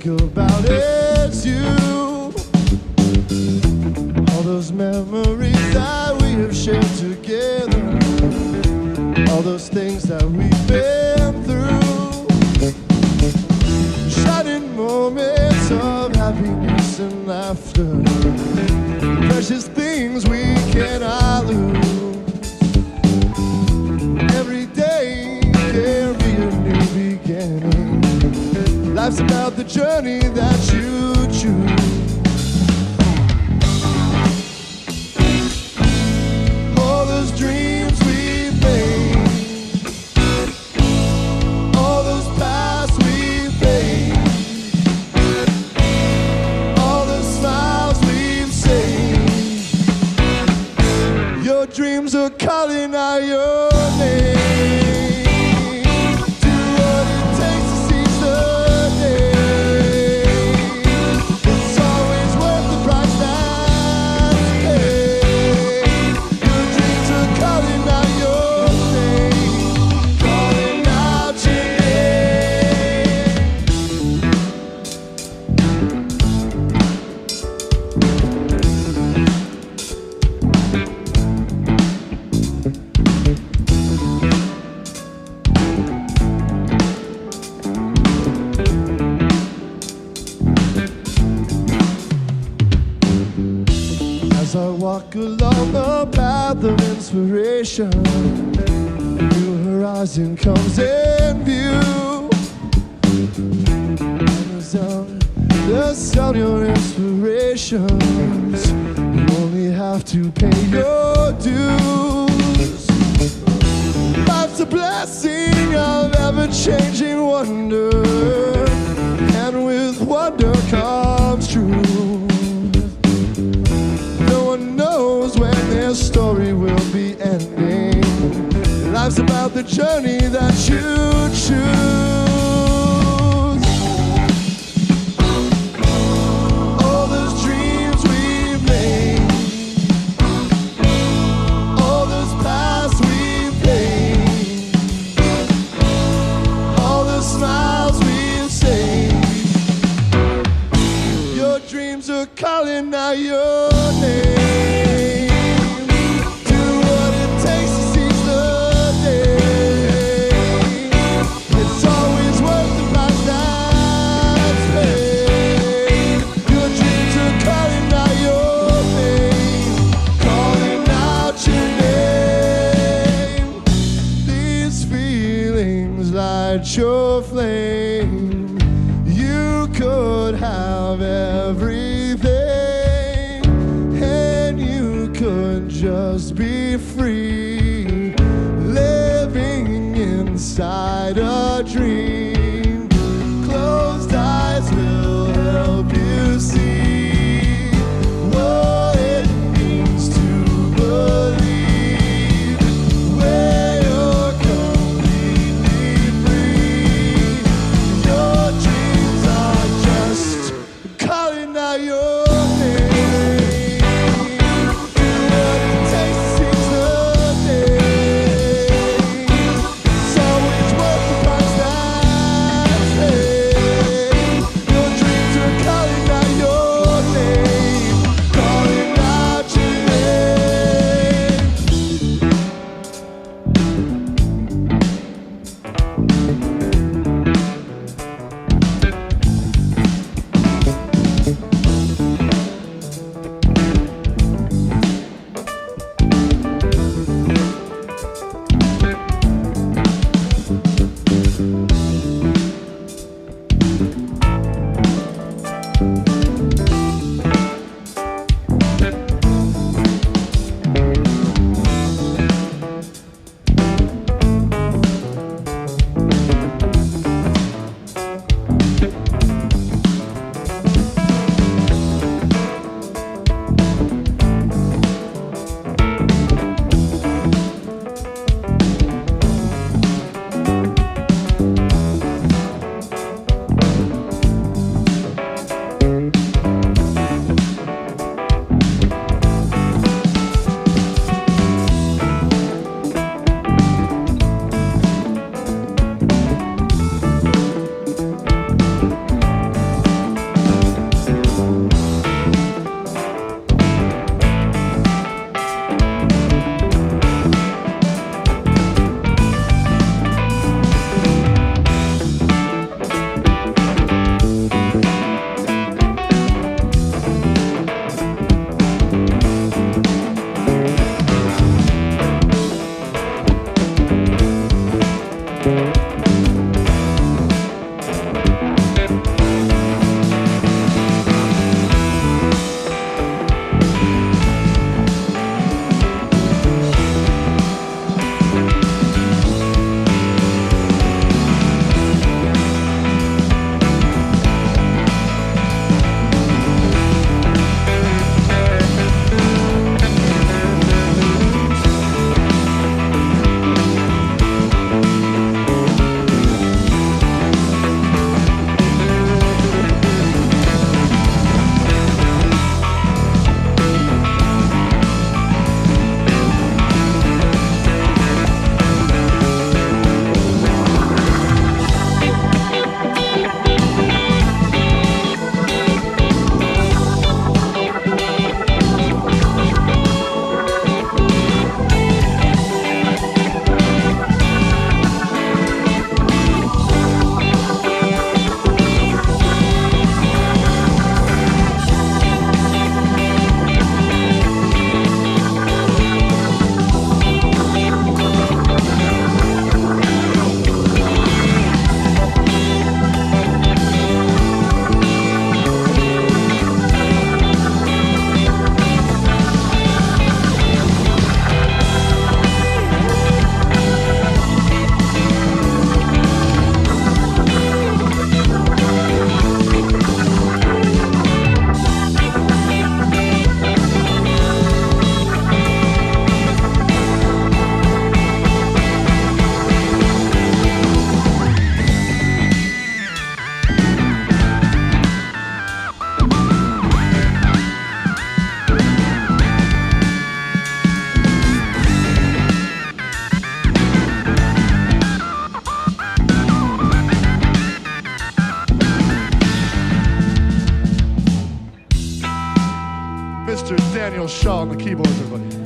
think about is you. All those memories that we have shared together, all those things that we've been through, shining moments of happiness and laughter, precious things we cannot lose. Every day can be a new beginning. Life's about the journey that you choose. All those dreams we've made, all those paths we've made, all those smiles we've saved. Your dreams are calling out your name. As I walk along the path of inspiration, a new horizon comes in view. The sound your inspirations, you only have to pay your dues. Life's a blessing of ever-changing wonder, and with wonder comes truth. No one knows when their story will be ending. Life's about the journey that you choose. All those dreams we've made, all those paths we've made, all the smiles we've saved. Your dreams are calling out your name. Do what it takes to seize the day. It's always worth the price that's paid. Your dreams are calling out your name, calling out your name. These feelings light your flame. You could have everything, and you could just be free, living inside a dream. Closed eyes will help you see what it means to believe, where you're completely free. Your dreams are just calling out your name. Do what it takes to seize the day. It's always worth the price that's paid. Your dreams are calling out your name, calling out your name. Mr. Daniel Shaw on the keyboards, everybody.